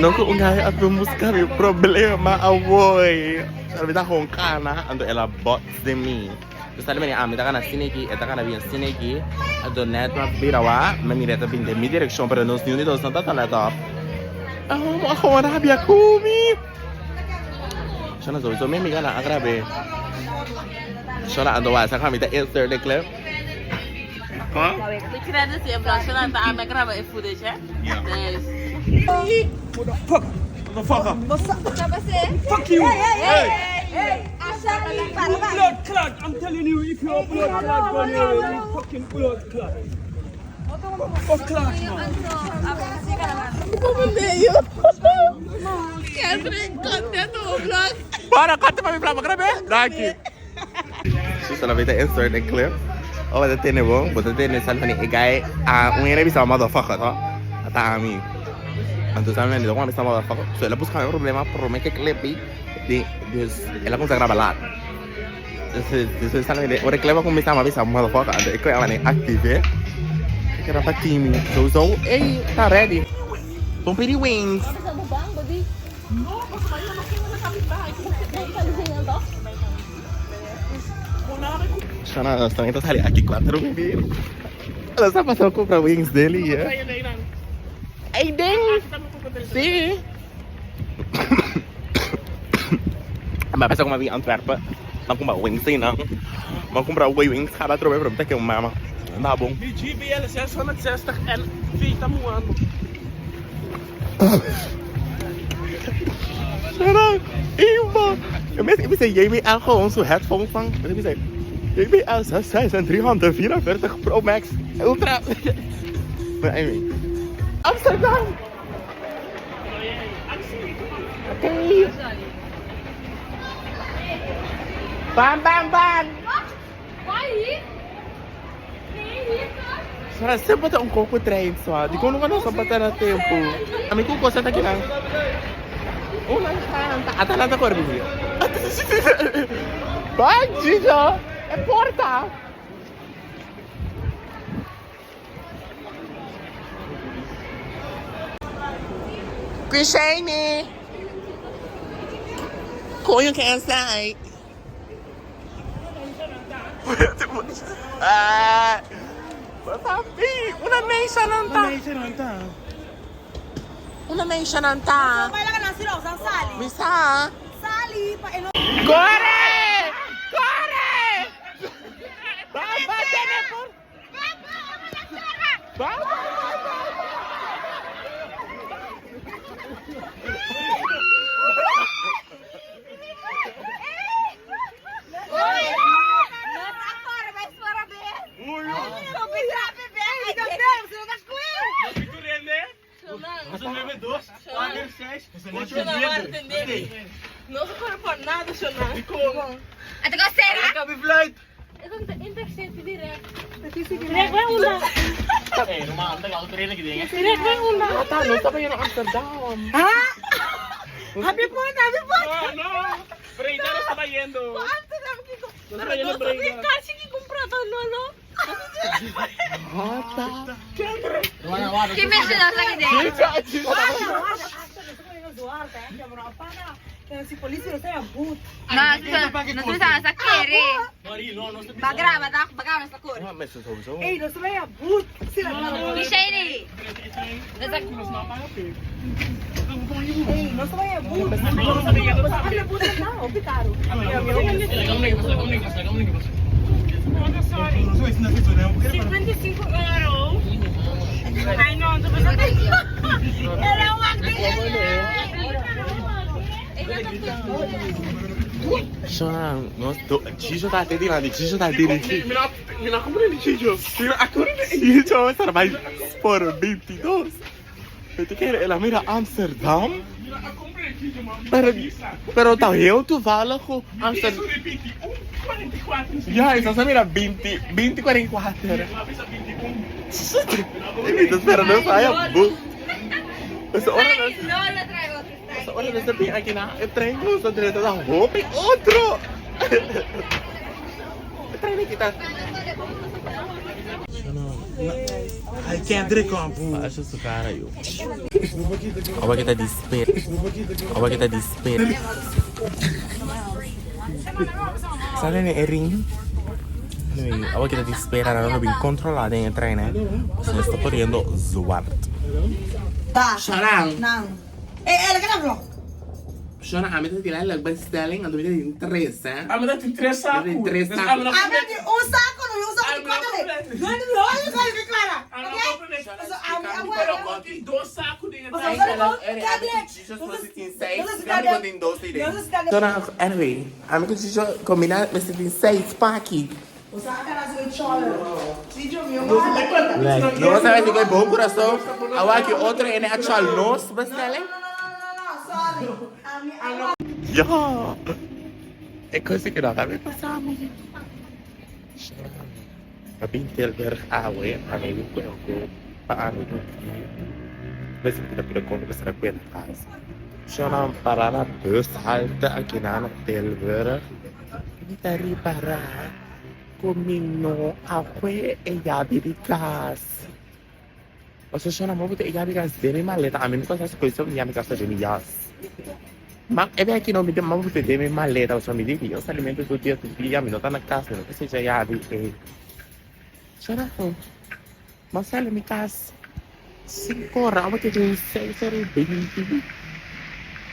Noko ungai aku muskari problema avoy. Arbita kong kana ando ela bot de mi. Terus tadi meni amita kana sineki, eta kana bien sineki. Ado net ma birawa, ma mireta bin de mi direction para nos unidos não tá lá top. Ako na bia kumi. Sana zo memi kana agrabe. Sana ando wa sa kamita insert the clip. Huh? Ik krijg dus je branche aan de aan de krabben in footage, hè? Ja. Motherfucker. Fuck you. Hey. Blood clot. I'm telling you, if you're blood clot, go here. You fucking blood clot. Fuck clot, man. Kendrick, content op vlog. Para, kanta pa mi vlog, grabe. Daki. Susa na bita insert the clip. Oh, the thing is, but the thing is, something a guy, we ain't a motherfucker, huh? Ata ami. Anto sa amin, ako sa motherfucker. So, ela busca un problema por me que clip de ela consegue gravar lá. Isso sa amin, o reclama com me sama bisa motherfucker, ando iko ela nem active. Que era pra time. So, hey, tá ready. Vamos pedir wings. Sana, nós estamos indo aqui 4 bebês. Ela está passando a comprar wings dele, ya. Ay, ding! Sí! Mas como eu vim Antwerpen, não comprar wings, sim, não. Vamos comprar wings, cada trobe para botar aqui mama. Tá bom. Die GBL is 660 en Vita moando. Sana, Eva! Eu pensei, jij bent gewoon zo'n headphone van. Ik pensei, jij bent al 6344 Pro Max Ultra. Maar anyway. Amsterdam! Okay. Bam! Sarà sempre un coco train só. Di quando não só para ter tempo. Amigo, você tá aqui não? Una santa. Atalanta corbi. Vai, Gigi. É porta. Crescene. Coño que sai. Papi, una nation anta. Una nation anta. Baila ka na sila, usang sali. Bisa. Sali, pa eno. Corre! Baba, telepon. Baba. Nossa, para por nada, shonn. Ito ko, sera? Kami flight. Ito interstate direct. Direct ba una? Eh, rumanda ako rin lagi din. Direct ba una? Talo, sa yun ang Amsterdam. Ha? Happy point! No. Freida no está yendo. Amsterdam, Kiko. No está yendo Freida. Kasi kikumpra to, lolo. Hata. Kim mencionou sa akin Si polícia não tem a boot. Nós estamos sa kere. No está Bagrama sa kur. Mas sowieso. Ei, nós também a boot. Mishayri. Ei, nós também a boot. Nós também a boot. Olha a boot não, optaram. Sorry. 55 euro. Ai, não, tô pensando. Era uma Shonn, Chicho tá até lá, Chicho tá dele. Mina comprei ele, Chicho. Chicho, será mais por 22. Eu te quero, ela mira Amsterdam. Pero tá eu tu vala com Amsterdam. Ya, esa se mira 2044. Espera, não sai a book. Essa hora não. No, lo traigo. olha nessa bem aqui na treino, só direto da roupa e outro. Treino aqui tá. Ai, Kendrick on board. Acho isso cara aí. Olha que tá de espera. Olha que tá de espera. Sabe né, ring? Olha que tá de espera, não bem controlada em treino, né? Você está correndo zoar. Tá. Shonn. Não. Eh, lagyan na vlog. Shonn, kami ito tila nagbastelling ang dumi ng interest, ha? Kami na tintresa ako. Interest na. Kami na Amin, usa ako no, usa ko di ko dali. Gani lo, ay ko di Clara. Okay? So, Dosa ako din. Anyway, kami ko siya kombinat mas din 6 paki. usa ka na sa cholo. Si Jom yung No sabe si ko bom coração. Awa que outro é actual nos bastelling. sorry. Ja. Ik wist ik nog kami kasama. Mabintil berhawe, kami ko paano ito. Basta kita pinagkong sa nagpentas. Siya na para na bus halta ang kinanong telver. Kita riba kumino akwe e yabirikas. O siya na mabuti e yabirikas demi maleta amin ko sa kuliso e yabirikas sa demi yas. E beh aqui não me deu mabuti demi maleta o mi divi os alimentos do dia mi não tá na casa não que seja yabi e siya na po. Masala mi kas. 5 oras, ako yung 6 or 20.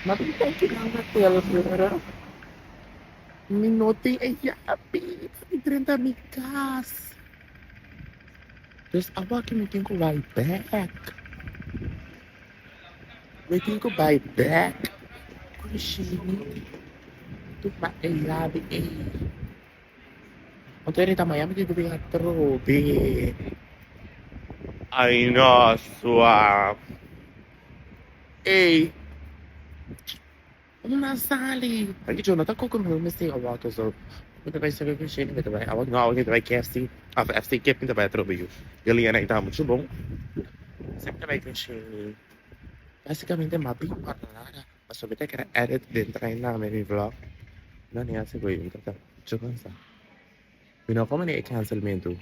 Mabintay ko lang na telver. Minuti ay yapi. 30 mikas. Terus awak mungkin ko buy back. Mungkin ko buy back. Kung sini. Ito pa ay yabi eh. Ang teri tamaya, may bibigyan ka trobe. Ay, nossa! Ei! Ano nasali? Aqui, Jonathan, qual que é o meu mistake? Eu volto, so... Muito bem, você vai mexer, muito bem. Não, alguém vai KFC. A FC que muito bem, trobe. Ele ia tá muito bom. Sempre vai mexer. Basicamente, é uma bem parada. Mas só vai ter que edit dentro na minha vlog. Não é assim, vai. Então, deixa eu pensar. Não, como é cancelamento?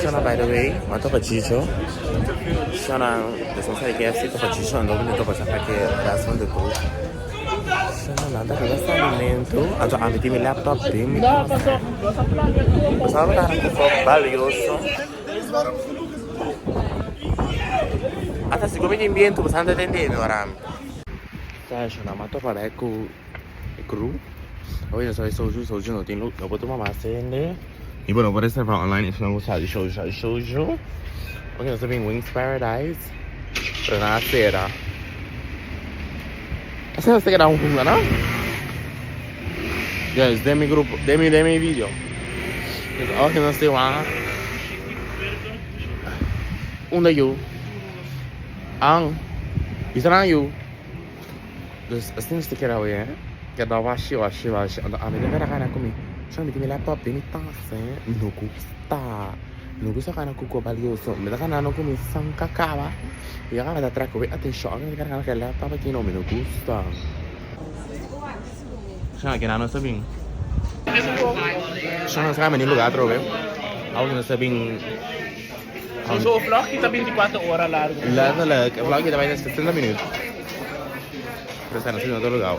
Shona, by the way, mato pa chicho. Shona, desde que KFC to pa chicho, ando vindo to pa sa que ração de tudo. Shona, nada que gasta alimento. Anto a mim laptop tem. Sabe cara que foi valioso. Até se come ambiente, você anda entendendo agora. Tá, Shona, mato pa beco cru. Hoje eu só soju não tem look, eu vou tomar massa ainda. E bueno, por essa online, isso não gostar de shoujo. Ok, nós temos Wings Paradise. Para na sera. Essa não sei que dá funga, não? Guys, dê-me grupo, dê-me vídeo. Ok, nós temos lá. Daí. Isa na you. Dus, assim você quer ver, que dá washi. Ando me deve na kumi. Siya may laptop din itase. No gusta ka na kuko valioso. Me da ka na no kumi sang kakawa. Ya ka na track ko attention ka na ka laptop que no me no gusta. Siya kinano sabing. Siya sa kami ni lugar trobe. Ako na sabing So, vlog kita 24 oras largo. Lag. Vlog kita may 60 minutos. Pero sana sino to lugar.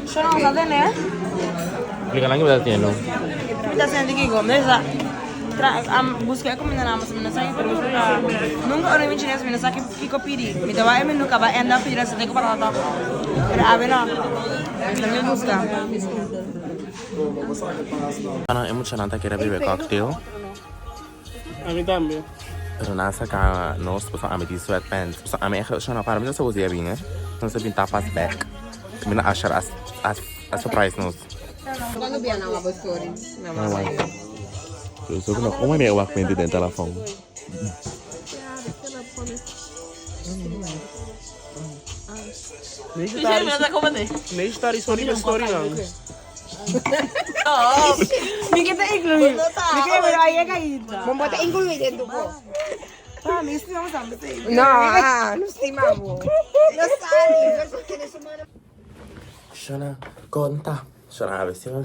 Shonn, sa din eh. Explica lang kita tiene. Kita senti que gomeza. Busquei comida na massa, mas sai por nunca olhei em chinês, mas sai que copiri. Me dava e me nunca vai andar pedir essa de para lá. Pero a ver não. Não me busca. Ano emocionante que era beber cocktail. A mim também. Pero nasa ka nos po sa amin di sweatpants. So amin siya na parang sa uzi abing eh. Kung sabihin tapas back. Kami na ashar as surprise nos. Quando viene alla Bostori? So kung ako may iwak pwede din telefon. Nee, story lang. Oo. Hindi kita include. Hindi kayo maraya kayo. Membuat include dentro ko. Ah, miss mo sama sa iyo. No, non stimavo. Lo sai, Shona, conta. Shona, avessi ma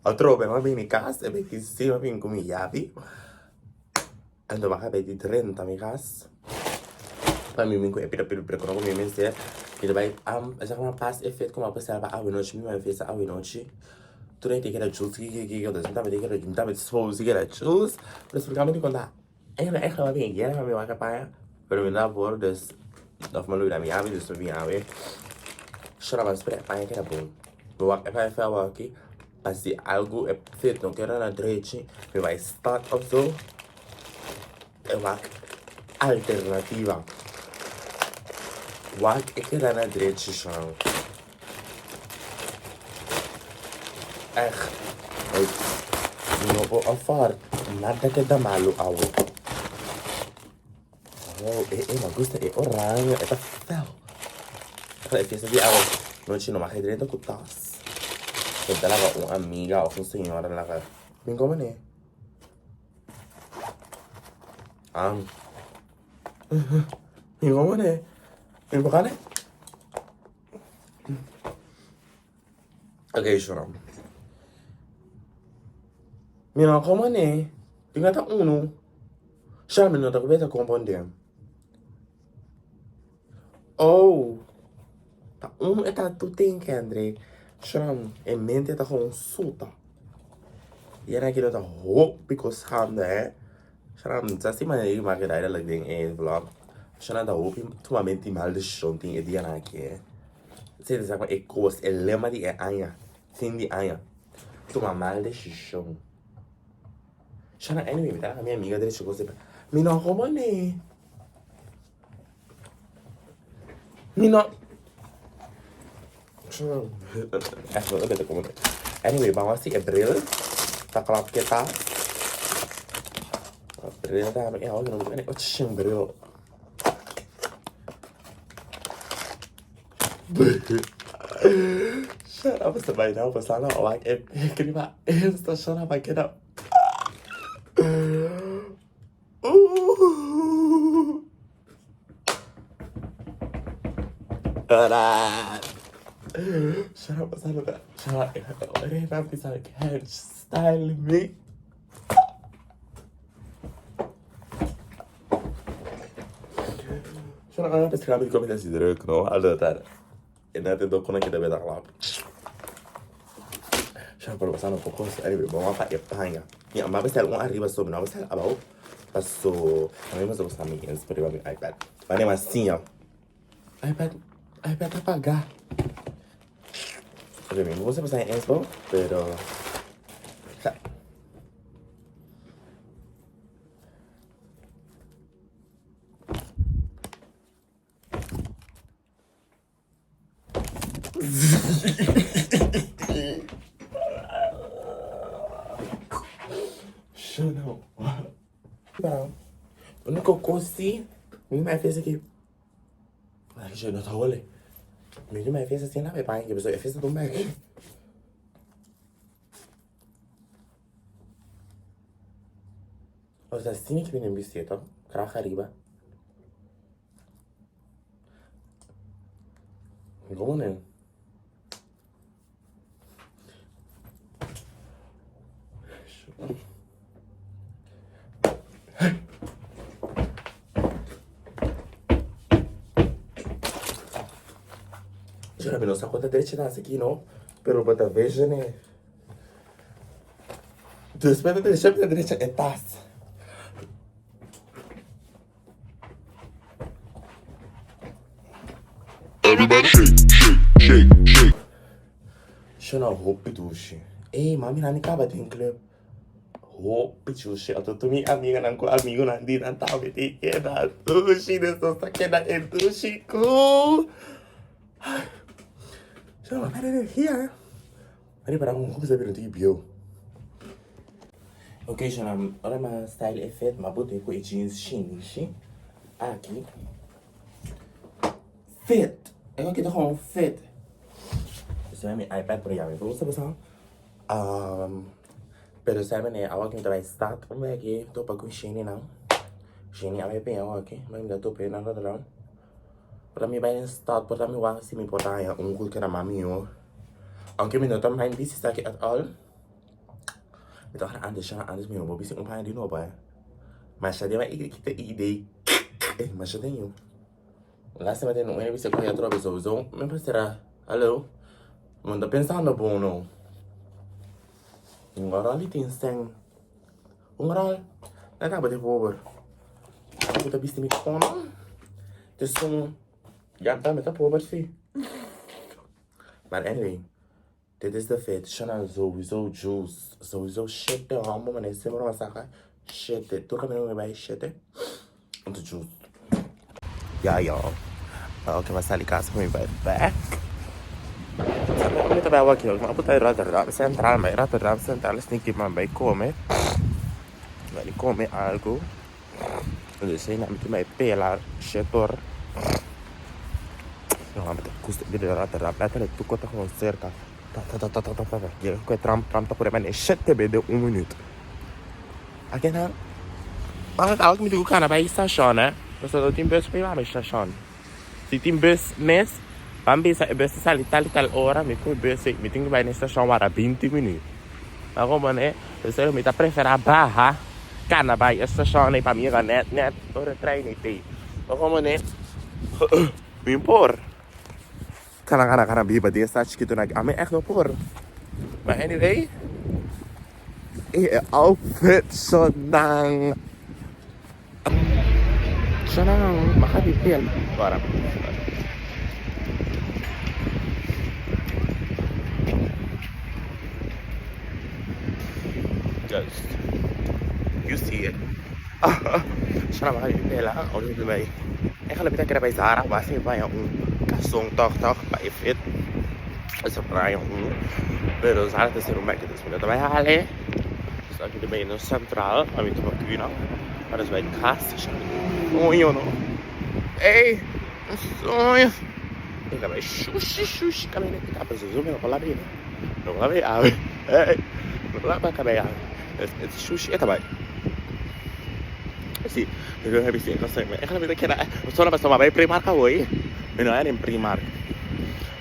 altrove, ma bene casa, perché sì, ma ben come yavi. Allora, ma capite 30 mi cas. Poi mi minco e pira come mi mese. E daí já uma paz efeito como a pessoa vai ao noite, me vai fazer ao noite. Tu nem tem que era juice, que eu não tava tem que era não tava disposto que era juice. Mas por causa de quando é uma bem guerra, mas vai capaz. Pero me dá por des of my lord, minha vida sobre minha vida. Chorava para pai que era bom. Eu vai falar aqui, mas se algo é feito não quero na direita, me vai start up so. É uma alternativa. Wat ik er aan het ritje zo. Echt. No afar. Nada que dá malo ao. Oh, mas gusta orange. É fel. É fiesta de água. Não tinha uma redrenda com tas. Eu dava uma amiga ou uma senhora lá. Me como né? Me como né? Me bukan Okay, sure. Mina como né? Pinga tá uno. Chama não tá coberta com bondem. Oh. Tá é tá tu tem Kendrick. Chama em mente tá com suta. E era aquilo tá hope because hande. Chama tá se maneira mais que daí ela tem vlog. Shona da hoop ultimamente mal de shonn tem e dia na aqui. Você sabe é coisa é lema de Aña. Sim de Aña. Tu mal de shonn. Shona anyway, tá? A minha amiga dele chegou sempre. Me não como né? Me não. Não beta como. Anyway, bawah sih April. Tak kelap kita. April tá, é algo não é o April. Shut up, sabay na ako. Sana ako riba. Esta shut up, I get up. Shut up, sana ka. Shut up. Ay, napi sa can't style me. Shut up, napi sa kami komite si druk, no? Aldo tar. En natin doon ko na kita beta klap. Siya pero basta no focus. Anyway, vamos a haña. Ya, vamos a hacer un arriba sobre, vamos a hacer abajo. Paso, a mí me gusta mi inspirado mi iPad. Vale más assim, ó. iPad apagar. Ok, me gusta pasar en esto, pero não. Não. O único coisa me vai fazer aqui. Ai, já não tá olhando. Me vai fazer assim na minha pai, que pessoa fez do Mac. O sea, assim que vem em bicicleta, caraca riba. Como né? Yo no sé cuántas derechas aquí, ¿no? Pero para ver, ne. Después de la derecha estás. Everybody shake. Yo no hope dushiiii. Ei, mami, não acaba de incluir. Hope dushiiii. Eu tô minha amiga, não com amigo, não de não tá me tendo dushiiii, dessa saquena é dushiiii. Yo, I'm here. Mari para um coisa bem do bio. Ok, já na hora mais style effect, mas botei com jeans chinês. Aqui. Fit. Ecco che con fit. Se mi iPad proviamo, però sta passando. Pero sabe né, agora que me vai estar, como é que tô para com Shane não. Shane a vai bem agora aqui, mas ainda tô bem na hora não. Para mim vai estar, para mim vai se me botar coisa que na mami eu. Aunque me não tô mais busy aqui at all. Me tô antes me vou busy pai de novo, Masha dia vai kita ide. Masha tem eu. Lá se vai não é busy com a outra pessoa, me parece hello. Não tô pensando bom não. Ngoral tem sang. Ngoral. Nada a bater over. Aku tak bisa mikir Terus jangan met op over zie. Maar anyway, dit is de fit. Shonn sowieso juice. Sowieso shit de hambo maar nesse maar masaka. Shit de. Tu kan me bij shit de. En de juice. Ja. Oké, maar sali casa me vai back. Kita bawa aqui, mas puta rata central, mas rata central sneaky man vai comer. Vai comer algo. Eu sei não me vai pelar setor. Não, mas custa de rata até tu conta com cerca. Tá. E com tram tá por aí, 7 de 1 minuto. Aqui não. Mas algo me digo cara vai estação, né? Você tem bus para ir estação. Se tem bus nesse Tambe sa bus sali tal ora mi ko bus mi tinggal bay na station wara 20 minutos. Ako man so mi ta prefera baha kana bay station ay pamira net ora train iti. Ako man mi por. Kana biba dia sa chikito nag ame echt no por. But anyway, outfit shonn makapipil para just you see it. Sana makapipil lang ako dito bay. Kalabitan kita bay Zara kasi ba yung kasong tok ba ifit. Sa prayo pero Zara te serum back this minute bay hale. So aqui bay no central, a mim tô aqui não. Para vai cast. Oh, no. Ei, sonho. Ele vai xuxi, caminho que tá precisando me falar bem. Não lá vai. Ei. Não lá vai caber. Esse xuxi tá vai. Sì, eu já vi sim, não sei, mas ela me dá que era. Só na pessoa vai primarca hoje. Não era em primarca.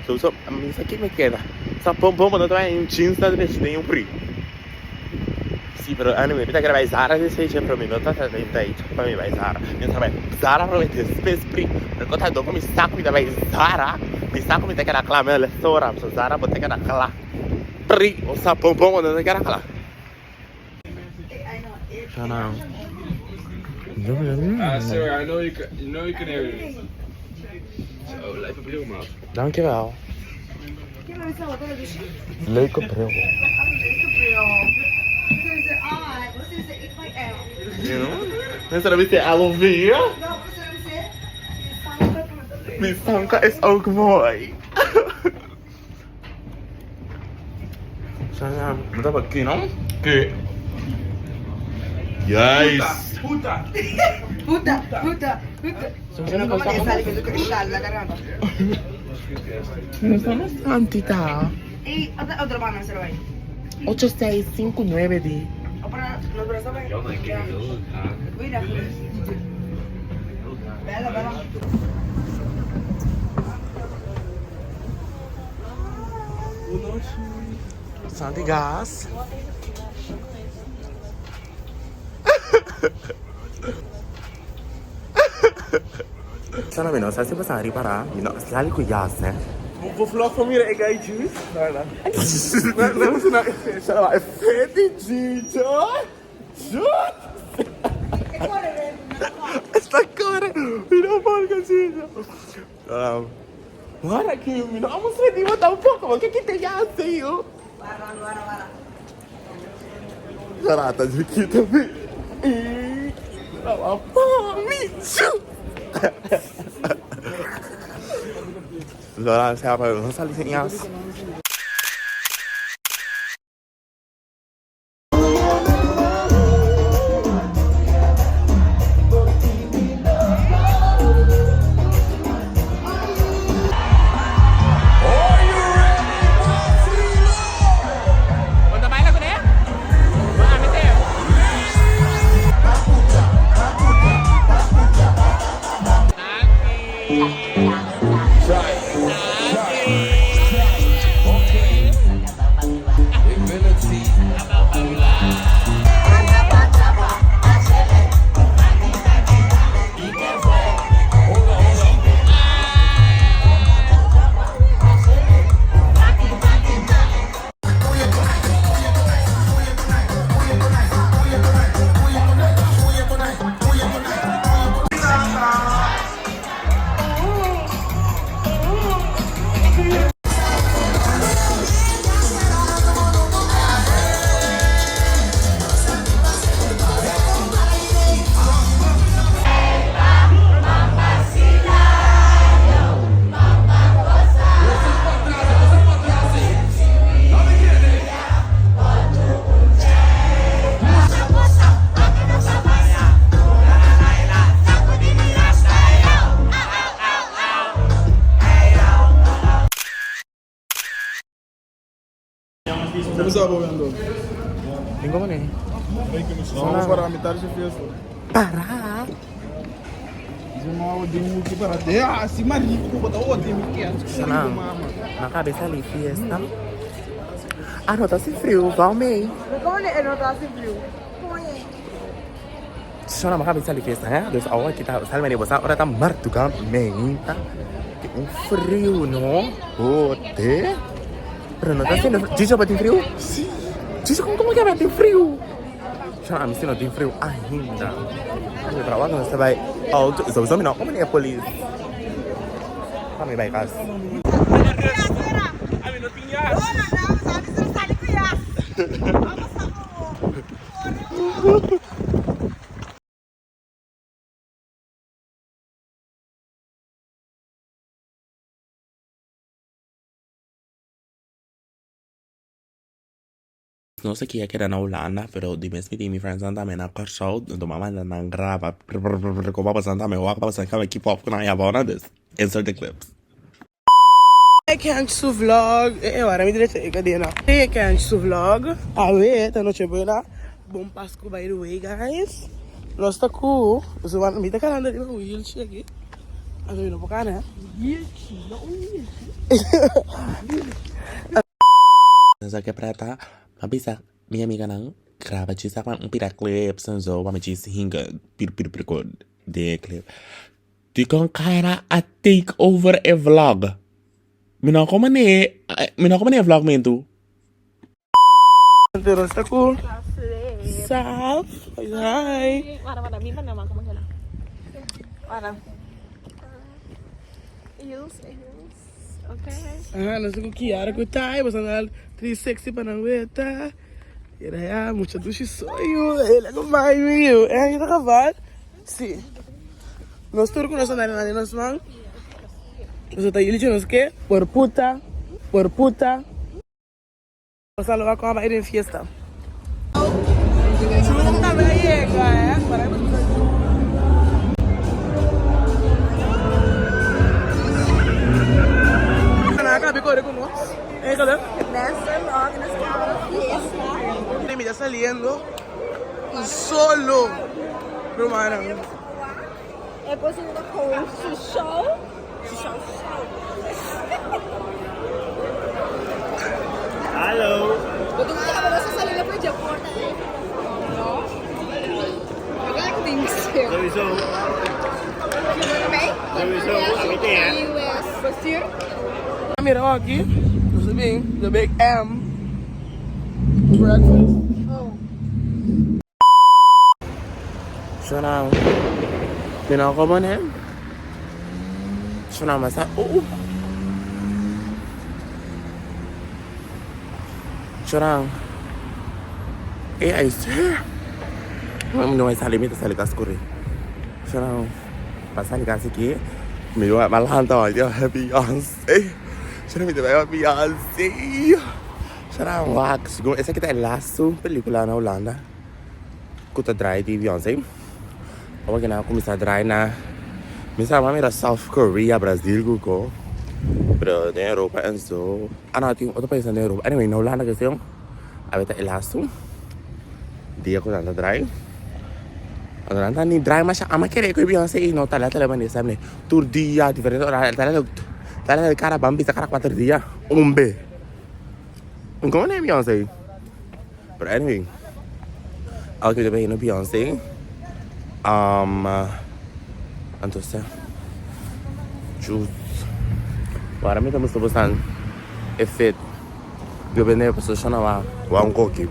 Só isso aqui me queda. Só bom, não vai em jeans da direita nem um pri. Sì, però anyway, mi che vai Zara se sei sempre mi nota da dai, poi mi vai Zara. Mi sarebbe Zara probabilmente space prima. Perché tanto dopo mi sta qui da vai Zara, mi sta come te che era clamele sora, so Zara botte che era cla. Pri, o sa pom da che era cla. Ciao. Sorry, I know you can hear it. Zo, even bril man. Dankjewel. Leuke bril. Mensen hebben dit alweer. Die stanka is ook mooi. Wat heb ik hier nou? Oké. Juist. Puta. Sono come le sale che tu scialla, caramba. Non sono quantità. E otra mano se lo vai. 8659 di. No, pero sabe. Mira. Bella. Santi gas. Sana mino, sa si ba sa riba mino, sali ko gas Vou vlog van mir ik eet juice. Vamos na. Sana ba fetiche. Esta cara, mira porca cita. Guarda aqui, mino, vamos ver de botar pouco, mas que tem gas aí, ó. Guarda. Zarata de aqui também. Zora siapa? Saling sinias. Come stava andando? Vem como nem. Vamos para a metade de Fiesta. Parar. Não, de um que para ter. Ah, se marido, vou botar outro em que é. Não. Na cabeça ali, Fiesta. Ah, não, tá sem frio, Valmei. Como ele não tá sem frio? Shonn, na cabeça ali, Fiesta, né? Deus, a hora que tá, sabe, você agora tá morto, tá? Tem frio, não? Ote? Pero não tá sendo frio. Gigi, tem frio? Sim. Gigi, como que vai ter frio? Shonn, me não tem frio ainda. Você pra lá, você vai... Oh, você não, como nem a polícia? Kami vai, Cas. No sé qué era na Holanda, pero dime si mi friends anda me na show, do mamá na grava, como papa anda me walk, papa anda keep up na ya bona this. Insert the clips. I can't su vlog. Ora mi direte cadena. I can't su vlog. Avete noche buena. Bom Pasco by the way, guys. Nós tá cool. Você vai me dar caranda de wheelchair aqui. Ano yun po kana? Nasa que prata, mabisa minha amiga não grava chisa com pira clips so vamos chisa hinga pir de clip. Tu kan kaira a take over a vlog. Mina como ne vlog mento. Pero está cool. Saf. Hi. Warda, minta nama kamu sana. Warda. Heels. Ah, nós estamos aqui, ara que tá, aí, você anda 360 para não ver, tá? E aí, muita dushiiii sonho, ele é como vai, meu. É aí, tá cavalo? Sim. Nós turcos, nós andamos ali, nós vamos. Nós tá aí, nós quer? Por puta. Nós vamos lá com a baile em Fiesta. Chulo também aí, cara, para me está saliendo solo, romano. É possível com show. Hello. Betul nggak kalau saya saling lepas Jepun? No. Agak things here. There we go. Okay. There we go. Okay, yeah. US. Basir. Mira aqui, você vem, the big M. Breakfast. Oh. Shonn, mina como ne? Shonn masa. Shonn. I swear. Não é salimita salikas kuri. Shonn. Pasal kasih ki. Miro malahan tau dia happy Beyonce. Shonn me vai Beyonce. Shonn wax. Essa aqui tá laço película na Holanda. Kuta dry di Beyonce. Ako na começar a dry na minsan mamira South Korea, Brazil ko. Pero na Europa and so ano ating otro país na Europa. Anyway, na Holanda kasi yung abita elasto. Di ako na dry. Ano na ni dry Masha. Ama kere ko Beyonce no tala man exam ne. Tour dia diferente tala cara bambi sa cara 4 dia. Umbe. Como é Beyonce? But anyway, ako kita ba Beyonce? Entonces juice para mí estamos buscando efeito eu venho para solucionar um coque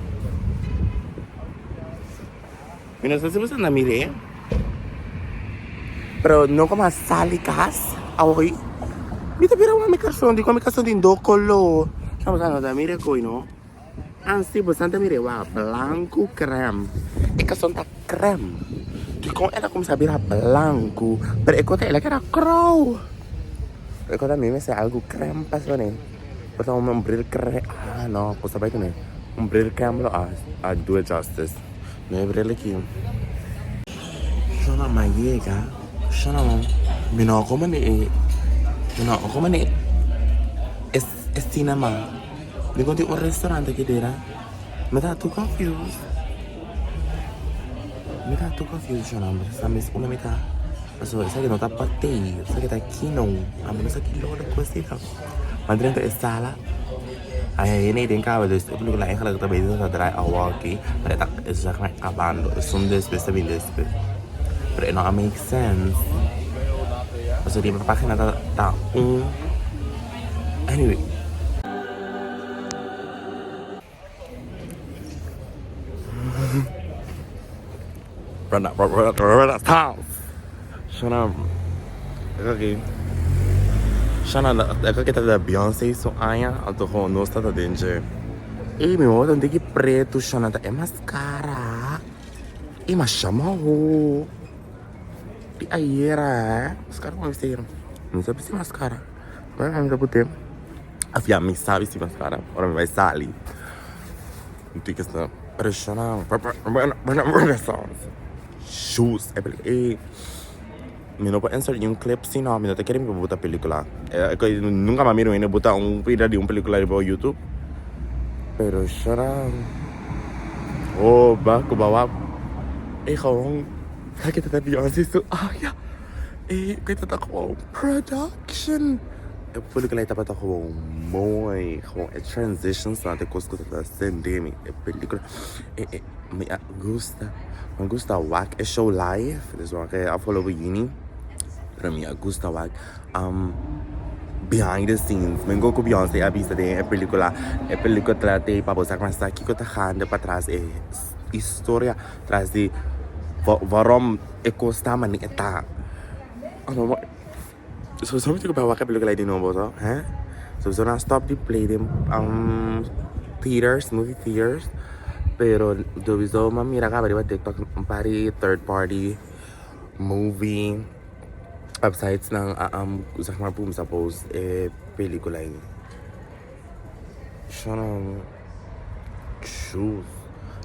e não sei se você não mire pero não como a salicas ahoy me te pira uma micação de do color estamos falando da mire coi no ansi bastante mire wa blanco creme e que são da creme com ela como sabia blanco, pero enquanto ela era crow. Enquanto a mim me sai algo creme passou né. Botar brilho creme. Ah não, coisa bem né. Brilho creme lo a do it justice. Não é brilho aqui. Shonn maiega. Shonn me não como ne. É cinema. Di konti un ristorante che era. Mi dà too confused. Shonn. Sta messo una metà. So, sai che non t'ha battei, sai che t'ha chino. A me non sa chi loro questi fa. Ma dentro è sala. Ini din ka dus belum lah yang kalau kita beda tak dry awal ki pada tak exactly kapan do sunday besta bilis but it not make sense so di pakai nata tak anyway Rana town shonn okay shonn ako kita da Beyoncé so Aña alto ho no sta da danger mi mo dan digi preto shonn da mascara Masha mo di aira sekarang mau bisa não sabe se mascara vai me putem afia mi sabe se mascara ora vai sali tu que está pressionando shoes mi no puedo insert un clip sino mi no te quiero mi buta película nunca me miro en buta un video de un película de YouTube pero shonn oh ba ko bawa gewoon kita tak Beyoncé so ya kita tak gewoon production película ita pata gewoon mooi gewoon transitions na de cosco da sendemi película me gusta wak é show live dus wat ik afgelopen juni pero me gusta wak behind the scenes me go com Beyoncé a vista de película trate para mostrar mas aqui que tá gande para trás história trás de waarom ik costa maar niet eta so somos que para wak película de novo so so na stop the play them movie theaters pero dobizo mamira ka bari TikTok pari third party movie websites ng zeg maar boom suppose pelikula ini shonn choose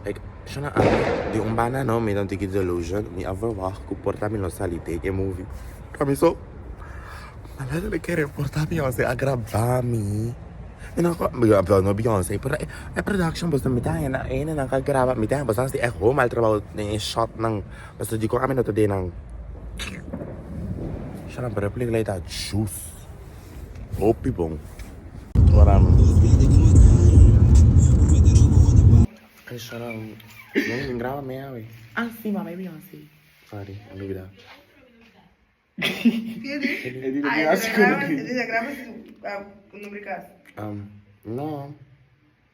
like shonn di umbana no me dan tiki delusion mi aveva ku portami no salite che movie kami so alla le che portami o se aggravami no Beyoncé pero production basta mitaya na nakagraba mitaya basta si echo mal trabaho ni shot ng basta di ko kami na to din ng shonn pero pelikula ita juice opi bong waram ay shonn no graba me ave sì ma may Beyoncé sorry ano gida ¿Te grabas con lubricas? No.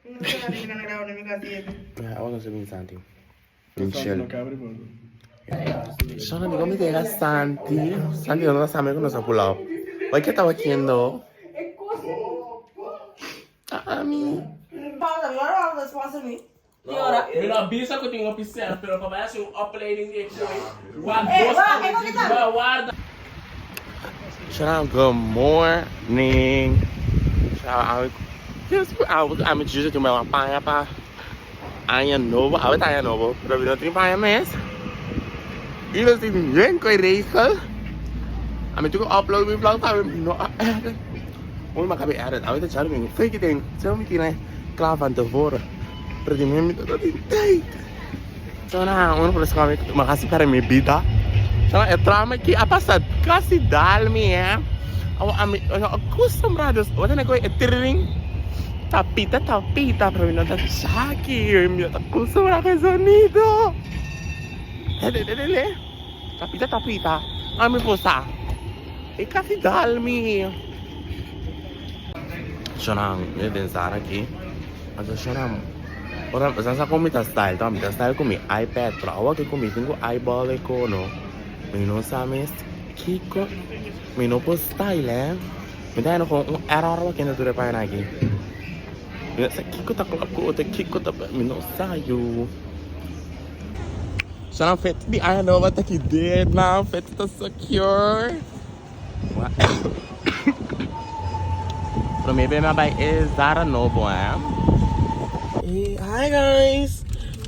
No sé si van a grabar en mi casa. Ahora no se me Santi. Michelle. Shonn, amigo, me llega Santi. Santi no sabe que nos ha pulado. Hoy que estaba haciendo. A mí. Pausa, mi hora sponsor me. E ora? Eu não avisa que eu tenho opção, pero para fazer um uploading de warda. Shonn, good morning. I'm just to my paia pa Aña Nobo, Aña Nobo, pero não tem paia mes. E não tem ninguém com reisel. A mim tu upload mi vlog pa no. Oi, mas acabei edit. Aí tá chalo me. Foi que tem, só me tinha klaar van tevoren. Pero di me dat in tijd. Zo na, uno por escala, makasi para mi bida. Zo na, trama que a passar quase dalmi custom rados, wat dan ik tering tapita, pero no tan Esaki, mi custom rados sonido. Tapita, ami posa. Kasi dalmi. Shonn, din Sara aqui. Mas Shonn, ora sa komita style, komita style ko mi iPad, pero awag ko mi tingo eyeball ko no. Mi no sa mes Kiko, mi no po style mi dai no ko error que não dure para aqui. Sa Kiko ta ko te Kiko ta mi no saio. Shonn fit di Aña Nobo ta ki dead now, fit ta secure. Pero maybe my bike is Zara Nobo, Hey, hi guys.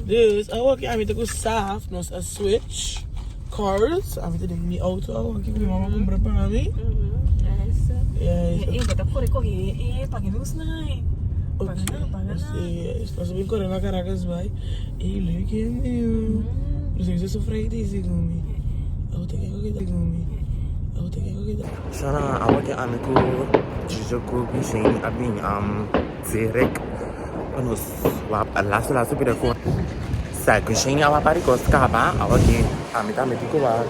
Dus aku kami to go staff nos a switch cars. Kami to ding mi auto. Aku kami mama kumpra pa kami. Yes. Iya, kita kore kogi. Pagi bagus naik. Okay. Nós subimos correndo na Caracas, vai. E look at me. Por isso que eu sou freio desse kumi. Eu tenho que cuidar kumi. Eu tenho que cuidar. Shana, awak yang amiku jijoku bising abing zerek. Panos wap lasu pira ko. Sa kushin awak pari ko skaba awak yang amita ko wa.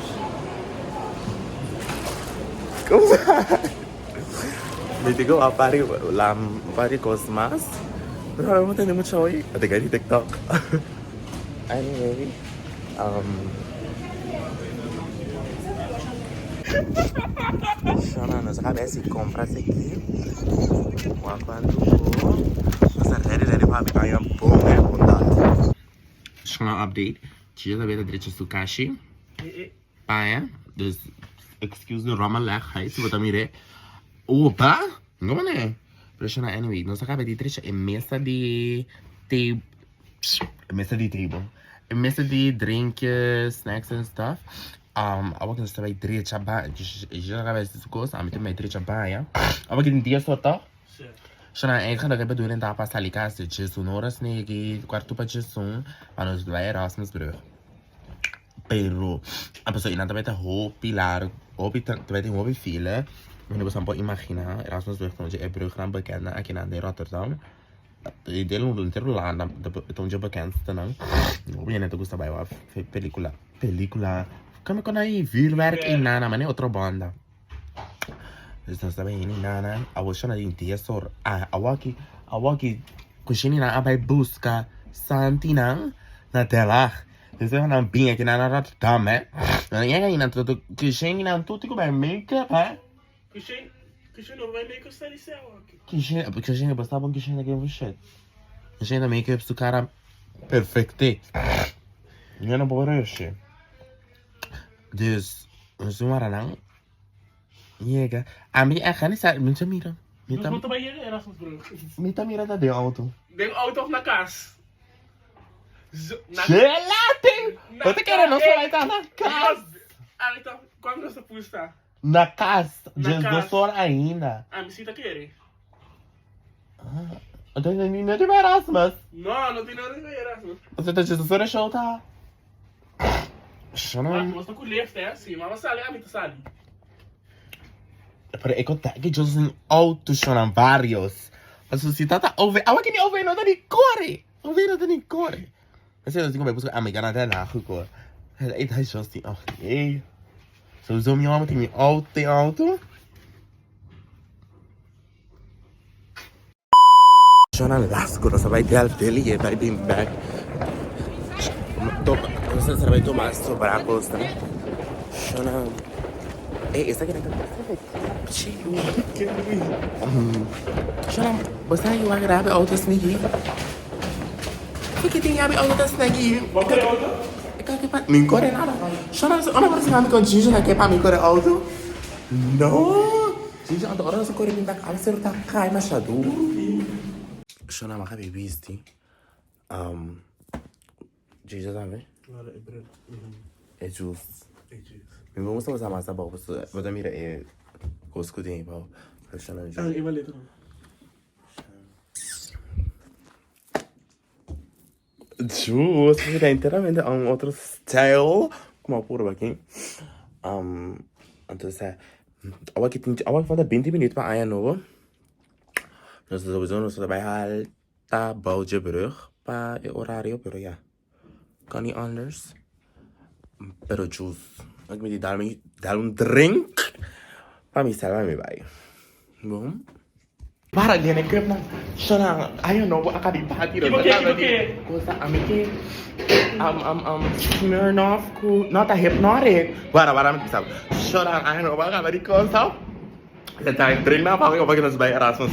Hindi ko pari kosmas. Pero mo tayo mo choy. Ate gani TikTok. Anyway, Shona nos cabeça e compra esse aqui. Quando você ready para ganhar bom é bondade. Shona update. Tinha da beta direita do caixa. Paia. Dus excuse the Roma lag. Aí se botar mire. Opa! Não é? Shona anyway, nós acaba de direita é mesa de table. Mesa de table. Mesa de drinks, snacks and stuff. Awak nós também direita ba. Já acaba de coisa. A mim também direita ba ya. Awak tem dia só tá? Sim. Shona é quando acaba de olhar para passar ali casa de sonoras negi quarto para Jesus para nos vai Erasmus brug. Pero a pessoa ainda também tá pilar, também tem hobby fila. Wanneer we samen imaginen, Erasmus brug dan je brug gaan bekennen, ik in Rotterdam. Die delen we in Land, dat je bekend te dan. We net gusta bij wat película. Kami ko na vuurwerk in nana, maar niet otro banda. Dus dan staan we in nana, awo siya na din tiya sor. Awaki kushini na abay busca santinang na telah. Dus we gaan bingen in nana Rotterdam, hè. Dan jij in dat kushini na tutti ko bij make-up, hè. Kishin não vai make-up série céu aqui. Kishin bastava um kishin aqui um shit. Kishin da make-up do cara perfeito. Eu não vou reagir. Dus zo maar lang. Jega. A mim é gaan sabe, muito mira. Nós vamos também ir Erasmus brug. Muito mira da de auto. De auto na casa. Gelatin. Você quer não só vai estar na casa. Ah, então quando você puxa? Na casa, Jesus ainda. Ah, me sinta querer. Eu tô entendendo de Erasmus. Não tem nada a ver Erasmus. Você tá Jesus na show, tá? Mas você tá com left, é assim, mas você sabe, tá sabe? Pero eu conto que Jesus em auto choram vários. Mas você tá ouvindo, eu que nem ouvindo nada de core. Ouvindo nada de core. Mas eu digo, vai buscar americana até lá, core. Aí tá só assim, ok. Sowieso mijn mama ging in auto. Shona lasco, nós vai ter dele e vai bem back. Você vai tomar sobrar costa. Shona. Ei, essa aqui não tá. Shona, você vai gravar auto snaggy? Por que tem auto snaggy? Qual que é auto? Min kore nada. Shona, ona bersama con Gigi na kepa min kore auto. No. Gigi ada orang sa kore minta kala ser tak kai Masha dulu. Shona maka bebisti. Gigi sabe? Claro, é branco. É justo. Min vamos sama sa bau, vada mira é cosco de bau. Shona. Ah, e vai letra. Justo, mira inteiramente outro style, como a pura aqui. Então aqui falta 20 minutos para Aña Nobo. Nós sowieso vai halta bouwtje brug para o horário, pero ja, kan niet anders. Pero juice, ik moet dar drink para me salvar me vai. Bom. Para dia ni kerap na Shona Aña Nobo akan dipahati ron Porque coisa amike Smirnoff ku nota hypnotic para me sabe Shona Aña Nobo akan dari coisa você tá drink na para que nós vai Erasmus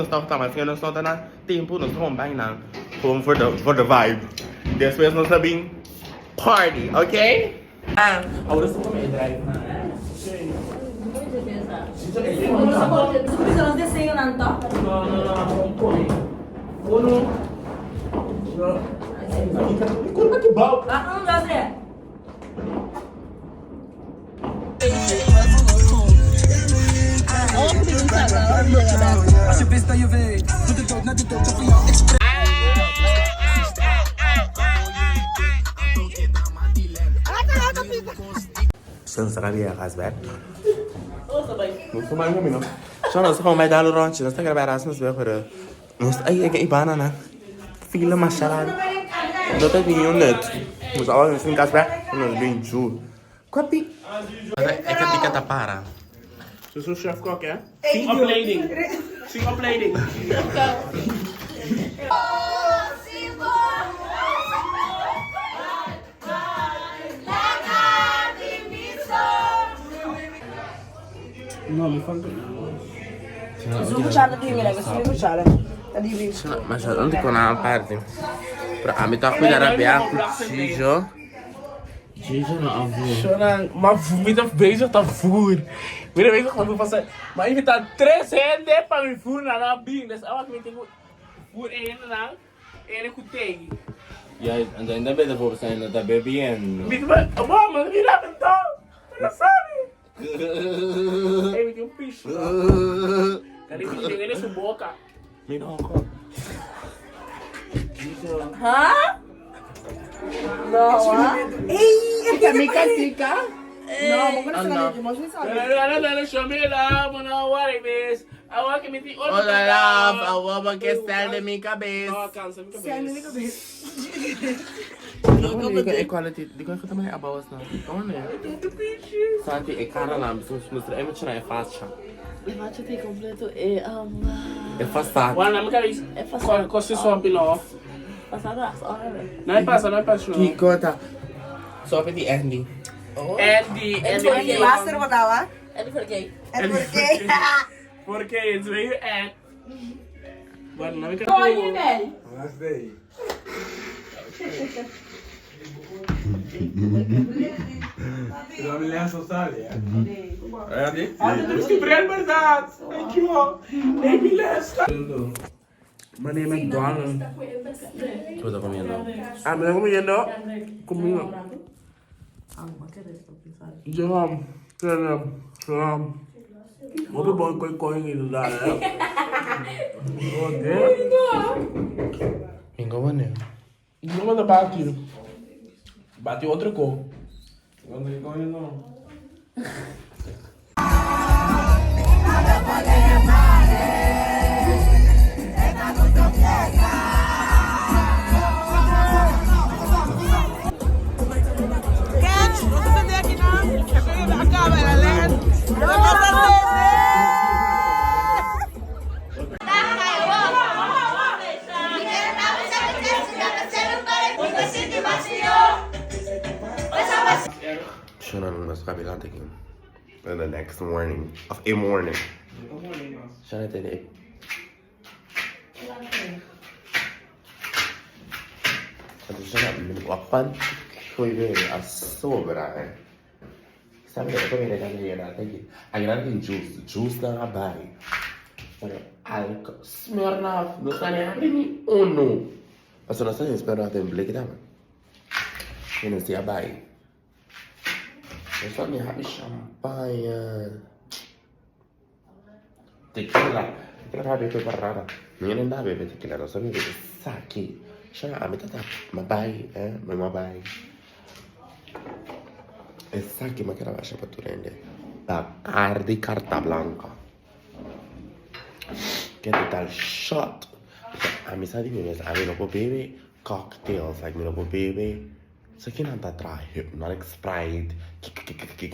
tá mas que nós não tá na tempo nós vamos bem na home for the vibe depois nós sabem party, ok? Agora só como é drive na Bisa lang desenho nanto. Não, come. Uno. Curva que bom. Ah, não dá, Zé. Als je wist dat je weet, doe de dood naar de dood of je jou expres. Sinds dat je gaat weg. Moet je maar niet meer. Zo, dan gaan we bij de rondje. Dan sta ik er bij Erasmus weg voor de. Moest ik banana. Viele Masha. Dat is niet net. Moest al een slim weg. En dan ben je zo. Kwappie. Ik heb die katapara. Zo zo'n chef-kok, hè? Zie opleiding. Zie opleiding. No, mi fanno. Smucciare di me, questo mi smucciare. Masha, non ti con una parte. Però a metà qui da rabbia, cucciso. Cucciso no, avvoer. Shonn, maar wie dat bezig dan voer? Wie dat bezig dan voer van zijn. Maar je bent 3 handen van je voer naar een bing. Dus als ik weet voer 1 en dan 1 goed tegen. Ja, en dan ben je ervoor zijn dat dat baby en. Weet je wat? Mama, wie laat het dan? Dat is sorry. Hey, met je pies. Kan ik niet dingen in zijn boka? Mijn ogen. Huh? No, Hey, kan ik kijken? No, maar dat is niet. Maar niet zo. Oh la la, a woman que está de mi cabeza. No, cansa mi cabeza. Equality, di ko naman abawas na. Ano na? Santi, cara lang. Gusto rin mo siya na e-fast siya. Faccio ti completo E-fast. Wala naman kalis. Kosti so pino. passata. Non passa. Kikota. So, di Andy. Andy. Andy master wat nou, hè? En voor de cake. En voor de cake. Porque it's where you at. Bueno, no me quedo. Oye, Mel. Não me lembro só ali. Temos que brilhar verdade. Thank you all. Nem me lesta. My name is McDonald. ¿Qué estás comiendo? Ah, me estoy comiendo comida. Vou beber coisinha lá, né? Mingo mana? Não manda bate. Bate outra cor. Não tem como não. Shonn was kabilang tingin. And the next morning, of a morning. Shonn tadi. Tapi Shonn minum kuih asobra. Sabe que eu me lembro da tadi. Agora tem juice na bai. Alcohol, Smirnoff, não está nem abrindo uno. Mas não está nem esperando até blik dama. Eu não sei a bai. Eu só me rabi champanhe. Tequila rabi tu parada. Ninguém nem dá bebê tequila, não só me bebe Esaki. Chama a metade ma bai, ma bai. Esaki ma che la lascia per tu rende. Bacardi carta blanca. Che total shot. A mi sa di me, a me non può bere cocktails, like me non può bere. So ik kan dat draaien, hypnotic Sprite,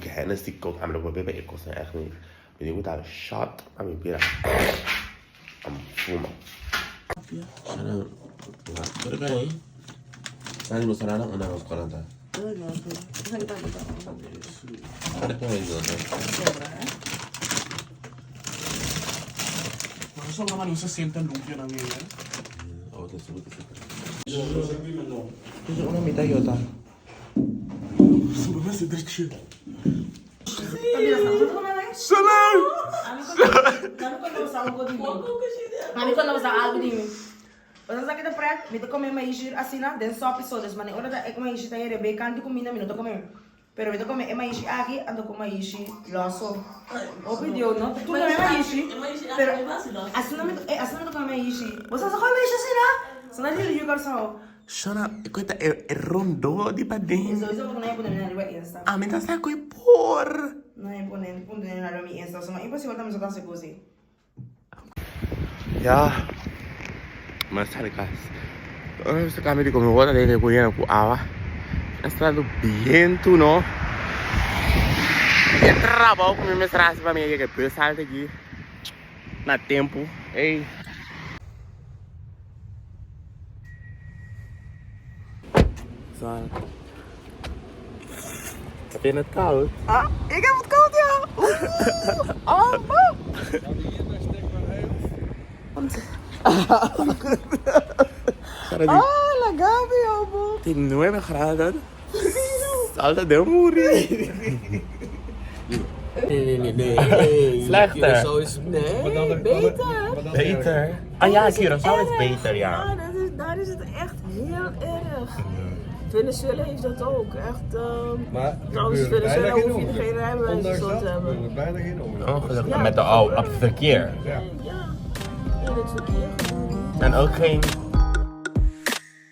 Hennessy Coke, maar dat bebe ik kost echt niet. Maar je moet daar een shot aan mijn bier aan fuma. Wat kan je? Zijn we sana na ons kan dat? Wat kan je doen? Maar zo naman yung sa senten lumpia na ngayon. Oh, dat is goed. Gusto ko na may Toyota. Suba si Dritch. Salam! Kami ko na sa algo din. Pag sa kita pre, mito kami maishir asina, then so episodes mani ora da ek maishir tayo rebe kanti kumina minuto kami. Pero mito kami maishir aki, ando ko maishir loso. O video no, tu kami maishir. Pero asina mito kami maishir. Bosa sa kami maishir sina. Sana dili yung karsaw. Shona, ik weet dat rondo di pa ding. Sowieso kung na ipunin na riba Insta. Ah, minta sa ko'y por. Na ipunin na riba Insta. So, imposible naman sa tansi ko si. Ya. Masha de casa. Esta cambio de como bota de cuidado com água. Está do viento, ¿no? E trabalho com minhas traças para mim que pesar aqui. Na tempo. Ei. Sal. Heb je het koud? Ah, ik heb het koud, ja. La gabi, abo. Tem 9 graden. Salta de moerie. Nee. Slechter. Zo is beter. Beter. Ah ja, Curaçao is beter, ja. Daar is het echt heel erg. Venezuela heeft dat ook. Echt. Trouwens, Venezuela hoef je geen rijbewijs zo te hebben. Bijna geen ongeluk. Ongelukkig met de op het verkeer. Ja, in het verkeer. En ook geen